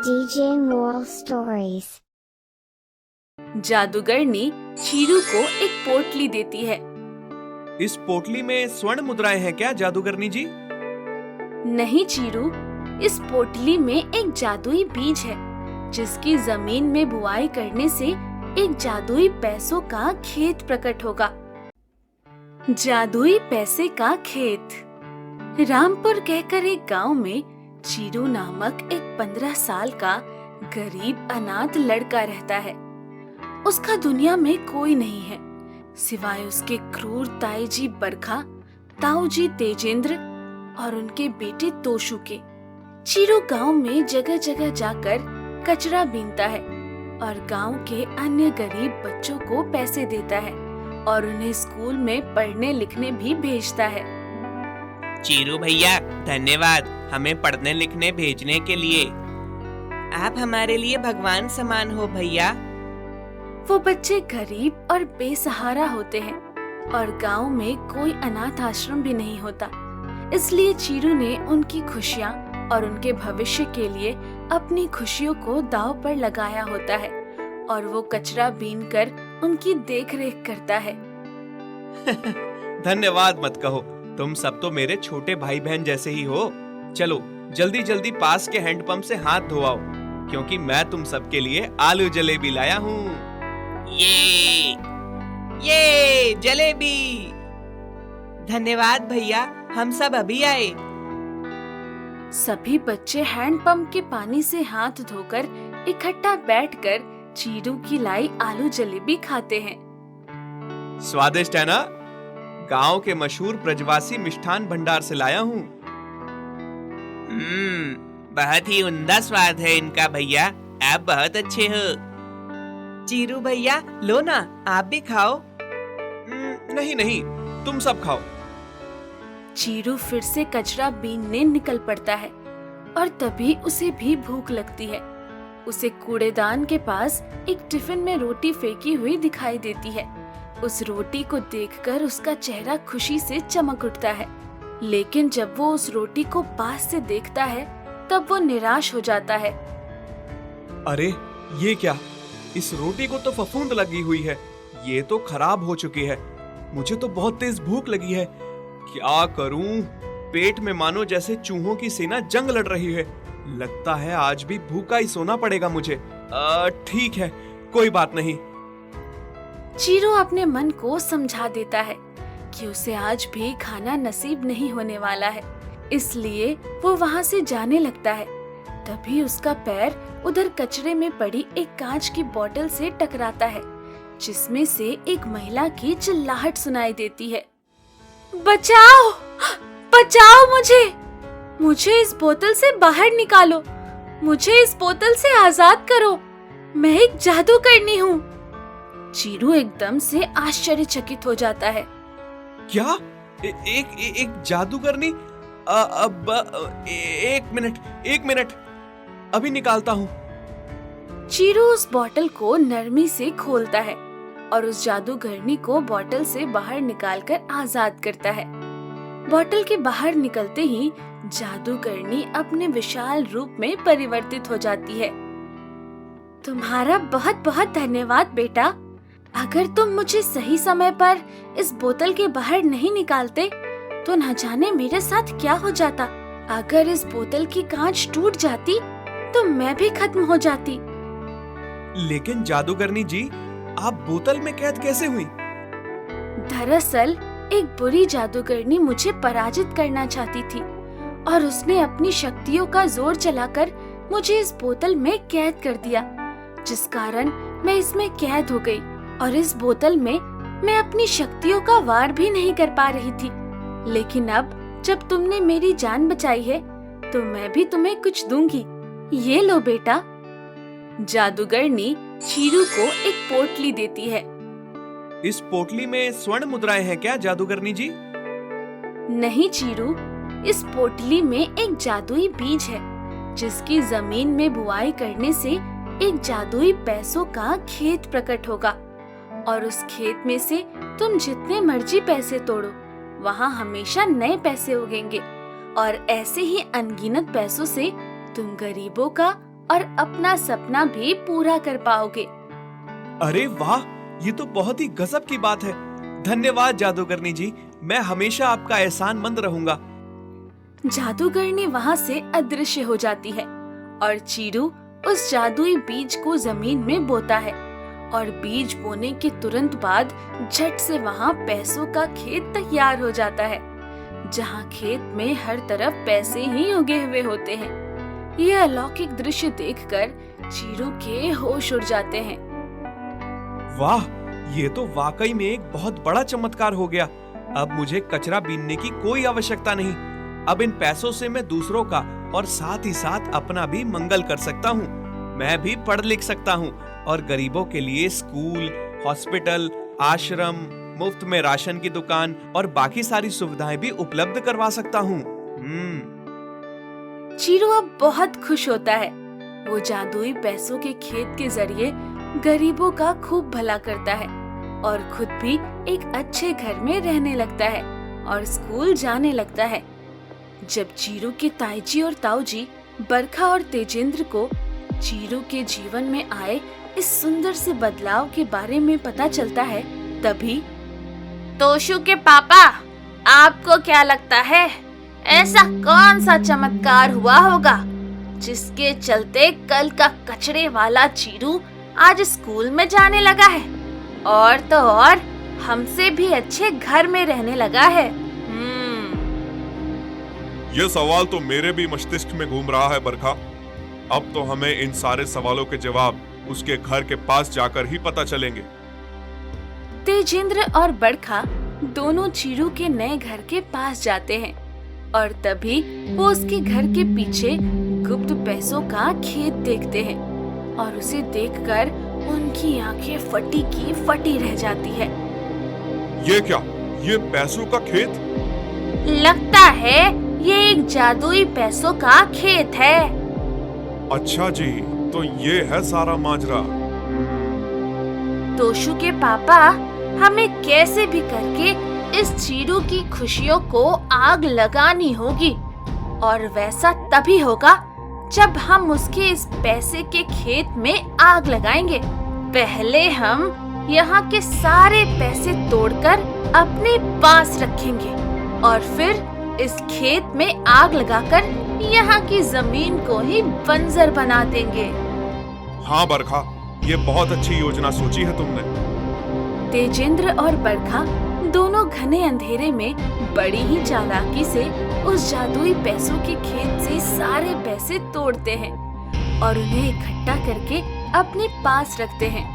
DJ Moral Stories। जादूगरनी Chiru को एक पोटली देती है। इस पोटली में स्वर्ण मुद्राएं हैं क्या जादूगरनी जी? नहीं चीरू, इस पोटली में एक जादुई बीज है जिसकी जमीन में बुआई करने से एक जादुई पैसों का खेत प्रकट होगा। जादुई पैसे का खेत। रामपुर कहकर एक गांव में चीरू नामक एक 15 साल का गरीब अनाथ लड़का रहता है। उसका दुनिया में कोई नहीं है सिवाय उसके क्रूर ताई जी बरखा, ताऊ जी तेजेंद्र और उनके बेटे तोशु के। चीरू गांव में जगह जगह जाकर कचरा बीनता है और गांव के अन्य गरीब बच्चों को पैसे देता है और उन्हें स्कूल में पढ़ने लिखने भी भेजता है। चीरू भैया धन्यवाद हमें पढ़ने लिखने भेजने के लिए। आप हमारे लिए भगवान समान हो भैया। वो बच्चे गरीब और बेसहारा होते हैं और गांव में कोई अनाथ आश्रम भी नहीं होता, इसलिए चीरू ने उनकी खुशियाँ और उनके भविष्य के लिए अपनी खुशियों को दांव पर लगाया होता है और वो कचरा बीनकर उनकी देखरेख करता है। धन्यवाद मत कहो, तुम सब तो मेरे छोटे भाई बहन जैसे ही हो। चलो जल्दी जल्दी पास के हैंडपंप से हाथ धोआओ क्योंकि मैं तुम सबके लिए आलू जलेबी लाया हूँ। ये जलेबी। धन्यवाद भैया, हम सब अभी आए। सभी बच्चे हैंडपंप के पानी से हाथ धोकर इकट्ठा बैठकर चीरू की लाई आलू जलेबी खाते हैं। स्वादिष्ट है ना? गांव के मशहूर ब्रजवासी मिष्ठान भंडार से लाया हूँ। बहुत ही उम्दा स्वाद है इनका भैया, आप बहुत अच्छे हो। चीरू भैया लो ना, आप भी खाओ। नहीं नहीं, तुम सब खाओ। चीरू फिर से कचरा बीनने निकल पड़ता है और तभी उसे भी भूख लगती है। उसे कूड़ेदान के पास एक टिफिन में रोटी फेंकी हुई दिखाई देती है। उस रोटी को देखकर उसका चेहरा खुशी से चमक उठता है, लेकिन जब वो उस रोटी को पास से देखता है तब वो निराश हो जाता है। अरे ये क्या? इस रोटी को तो फफूंद लगी हुई है, ये तो खराब हो चुकी है। मुझे तो बहुत तेज भूख लगी है, क्या करूं? पेट में मानो जैसे चूहों की सेना जंग लड़ रही है। लगता है आज भी भूखा ही सोना पड़ेगा मुझे। ठीक है, कोई बात नहीं। चीरू अपने मन को समझा देता है कि उसे आज भी खाना नसीब नहीं होने वाला है, इसलिए वो वहाँ से जाने लगता है। तभी उसका पैर उधर कचरे में पड़ी एक कांच की बोतल से टकराता है, जिसमें से एक महिला की चिल्लाहट सुनाई देती है। बचाओ! बचाओ मुझे! मुझे इस बोतल से बाहर निकालो! मुझे इस बोतल से आजाद करो! मैं एक जादूगरनी हूँ। चीरू एकदम से आश्चर्यचकित हो जाता है। क्या? एक जादूगरनी? अब एक मिनट, अभी निकालता हूँ। चीरू उस बोतल को नरमी से खोलता है और उस जादूगरनी को बोतल से बाहर निकालकर आजाद करता है। बोतल के बाहर निकलते ही जादूगरनी अपने विशाल रूप में परिवर्तित हो जाती है। तुम्हारा बहुत बहुत धन्यवाद बेटा। अगर तुम मुझे सही समय पर इस बोतल के बाहर नहीं निकालते तो न जाने मेरे साथ क्या हो जाता। अगर इस बोतल की कांच टूट जाती तो मैं भी खत्म हो जाती। लेकिन जादूगरनी जी, आप बोतल में कैद कैसे हुई? दरअसल एक बुरी जादूगरनी मुझे पराजित करना चाहती थी और उसने अपनी शक्तियों का जोर चलाकर मुझे इस बोतल में कैद कर दिया, जिस कारण मैं इसमें कैद हो गई और इस बोतल में मैं अपनी शक्तियों का वार भी नहीं कर पा रही थी। लेकिन अब जब तुमने मेरी जान बचाई है तो मैं भी तुम्हें कुछ दूंगी। ये लो बेटा। जादूगरनी चीरू को एक पोटली देती है। इस पोटली में स्वर्ण मुद्राएं हैं क्या जादूगरनी जी? नहीं चीरू, इस पोटली में एक जादुई बीज है जिसकी जमीन में बुआई करने से एक जादुई पैसों का खेत प्रकट होगा और उस खेत में से तुम जितने मर्जी पैसे तोड़ो, वहाँ हमेशा नए पैसे उगेंगे और ऐसे ही अनगिनत पैसों से तुम गरीबों का और अपना सपना भी पूरा कर पाओगे। अरे वाह, ये तो बहुत ही गजब की बात है। धन्यवाद जादूगरनी जी, मैं हमेशा आपका एहसानमंद रहूंगा। जादूगरनी वहाँ से अदृश्य हो जाती है और चीरू उस जादुई बीज को जमीन में बोता है और बीज बोने के तुरंत बाद झट से वहाँ पैसों का खेत तैयार हो जाता है, जहाँ खेत में हर तरफ पैसे ही उगे हुए होते हैं। ये अलौकिक दृश्य देखकर चीरू के होश उड़ जाते हैं। वाह, ये तो वाकई में एक बहुत बड़ा चमत्कार हो गया। अब मुझे कचरा बीनने की कोई आवश्यकता नहीं। अब इन पैसों से मैं दूसरों का और साथ ही साथ अपना भी मंगल कर सकता हूँ। मैं भी पढ़ लिख सकता हूँ और गरीबों के लिए स्कूल, हॉस्पिटल, आश्रम, मुफ्त में राशन की दुकान और बाकी सारी सुविधाएं भी उपलब्ध करवा सकता हूँ। चीरू अब बहुत खुश होता है। वो जादुई पैसों के खेत के जरिए गरीबों का खूब भला करता है और खुद भी एक अच्छे घर में रहने लगता है और स्कूल जाने लगता है। जब चीरू के ताईजी और ताऊजी बरखा और तेजेंद्र को चीरू के जीवन में आए इस सुंदर से बदलाव के बारे में पता चलता है, तभी तोशु के पापा, आपको क्या लगता है ऐसा कौन सा चमत्कार हुआ होगा जिसके चलते कल का कचरे वाला चीरू आज स्कूल में जाने लगा है और तो और हमसे भी अच्छे घर में रहने लगा है? ये सवाल तो मेरे भी मस्तिष्क में घूम रहा है बरखा। अब तो हमें इन सारे सवालों के जवाब उसके घर के पास जाकर ही पता चलेंगे। तेजेंद्र और बरखा दोनों चीरू के नए घर के पास जाते हैं और तभी वो उसके घर के पीछे गुप्त पैसों का खेत देखते हैं और उसे देखकर उनकी आंखें फटी की फटी रह जाती है। ये क्या? ये पैसों का खेत? लगता है ये एक जादुई पैसों का खेत है। अच्छा जी, तो ये है सारा माजरा। तोशु के पापा, हमें कैसे भी करके इस चीरू की खुशियों को आग लगानी होगी और वैसा तभी होगा जब हम उसके इस पैसे के खेत में आग लगाएंगे। पहले हम यहाँ के सारे पैसे तोड़कर अपने पास रखेंगे और फिर इस खेत में आग लगाकर यहाँ की जमीन को ही बंजर बना देंगे। हाँ बरखा, ये बहुत अच्छी योजना सोची है तुमने। तेजेंद्र और बरखा दोनों घने अंधेरे में बड़ी ही चालाकी से उस जादुई पैसों के खेत से सारे पैसे तोड़ते हैं और उन्हें इकट्ठा करके अपने पास रखते हैं।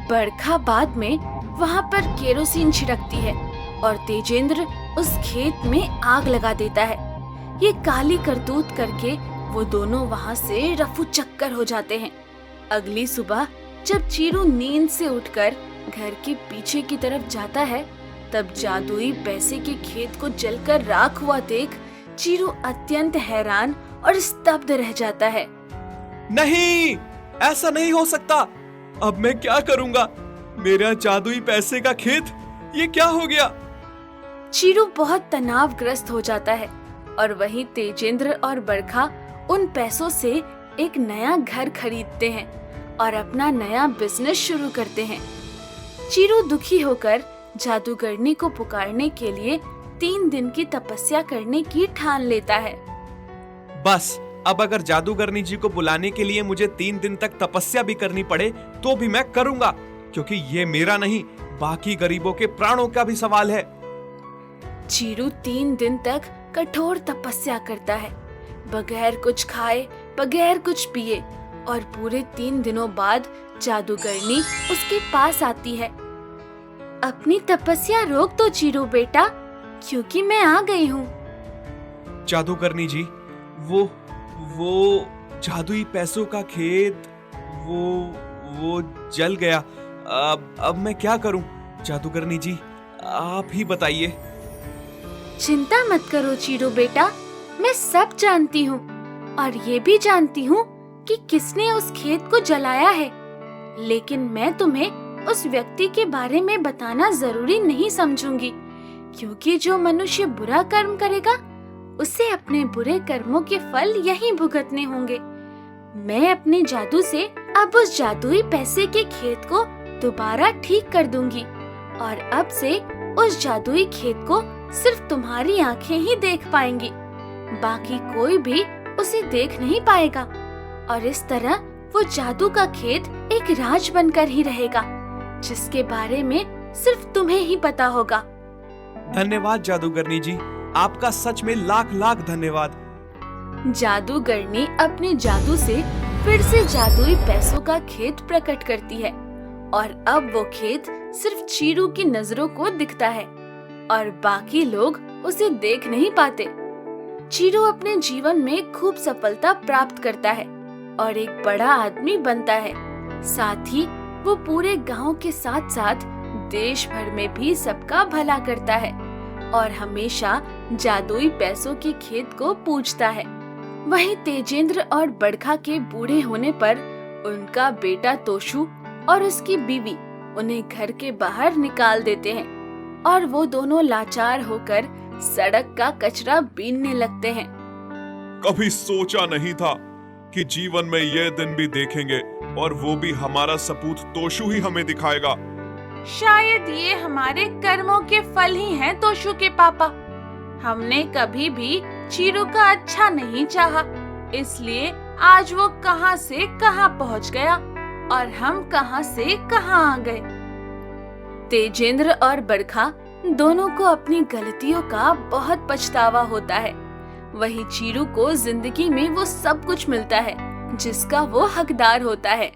बरखा बाद में वहाँ पर केरोसिन छिड़कती है और तेजेंद्र उस खेत में आग लगा देता है। ये काली करतूत करके वो दोनों वहाँ से रफू चक्कर हो जाते हैं। अगली सुबह जब चीरू नींद से उठकर घर के पीछे की तरफ जाता है, तब जादुई पैसे के खेत को जलकर राख हुआ देख चीरू अत्यंत हैरान और स्तब्ध रह जाता है। नहीं, ऐसा नहीं हो सकता। अब मैं क्या करूंगा? मेरा जादुई पैसे का खेत, ये क्या हो गया? चीरू बहुत तनावग्रस्त हो जाता है और वहीं तेजेंद्र और बरखा उन पैसों से एक नया घर खरीदते हैं और अपना नया बिजनेस शुरू करते हैं। चीरू दुखी होकर जादूगरनी को पुकारने के लिए 3 दिन की तपस्या करने की ठान लेता है। बस अब अगर जादूगरनी जी को बुलाने के लिए मुझे 3 दिन तक तपस्या भी करनी पड़े तो भी मैं करूंगा, क्योंकि ये मेरा नहीं, बाकी गरीबों के प्राणों का भी सवाल है। चीरू 3 दिन तक कठोर तपस्या करता है, बगैर कुछ खाए, बगैर कुछ पिए, और पूरे 3 दिनों बाद जादूगरनी उसके पास आती है। अपनी तपस्या रोक दो चीरू बेटा, क्योंकि मैं आ गई हूँ। जादूगरनी जी, वो जादुई पैसों का खेत, वो जल गया। अब मैं क्या करूं? जादूगरनी जी, आप ही बताइए। चिंता मत करो चीरू बेटा, मैं सब जानती हूँ और ये भी जानती हूँ कि किसने उस खेत को जलाया है, लेकिन मैं तुम्हें उस व्यक्ति के बारे में बताना जरूरी नहीं समझूंगी, क्योंकि जो मनुष्य बुरा कर्म करेगा उसे अपने बुरे कर्मों के फल यहीं भुगतने होंगे। मैं अपने जादू से अब उस जादुई पैसे के खेत को दोबारा ठीक कर दूंगी और अब से उस जादुई खेत को सिर्फ तुम्हारी आंखें ही देख पाएंगी, बाकी कोई भी उसे देख नहीं पाएगा और इस तरह वो जादू का खेत एक राज बनकर ही रहेगा, जिसके बारे में सिर्फ तुम्हें ही पता होगा। धन्यवाद जादूगरनी जी, आपका सच में लाख लाख धन्यवाद। जादूगरनी अपने जादू से फिर से जादुई पैसों का खेत प्रकट करती है और अब वो खेत सिर्फ चीरू की नजरों को दिखता है और बाकी लोग उसे देख नहीं पाते। चीरू अपने जीवन में खूब सफलता प्राप्त करता है और एक बड़ा आदमी बनता है। साथ ही वो पूरे गांव के साथ साथ देश भर में भी सबका भला करता है और हमेशा जादुई पैसों के खेत को पूजता है। वहीं तेजेंद्र और बड़खा के बूढ़े होने पर उनका बेटा तोशु और उसकी बीवी उन्हें घर के बाहर निकाल देते हैं और वो दोनों लाचार होकर सड़क का कचरा बीनने लगते हैं। कभी सोचा नहीं था कि जीवन में ये दिन भी देखेंगे और वो भी हमारा सपूत तोशु ही हमें दिखाएगा। शायद ये हमारे कर्मों के फल ही हैं तोशु के पापा। हमने कभी भी चीरू का अच्छा नहीं चाहा, इसलिए आज वो कहां से कहां पहुंच गया और हम कहां से कहां आ गए। तेजेंद्र और बड़खा दोनों को अपनी गलतियों का बहुत पछतावा होता है। वहीं चीरू को जिंदगी में वो सब कुछ मिलता है जिसका वो हकदार होता है।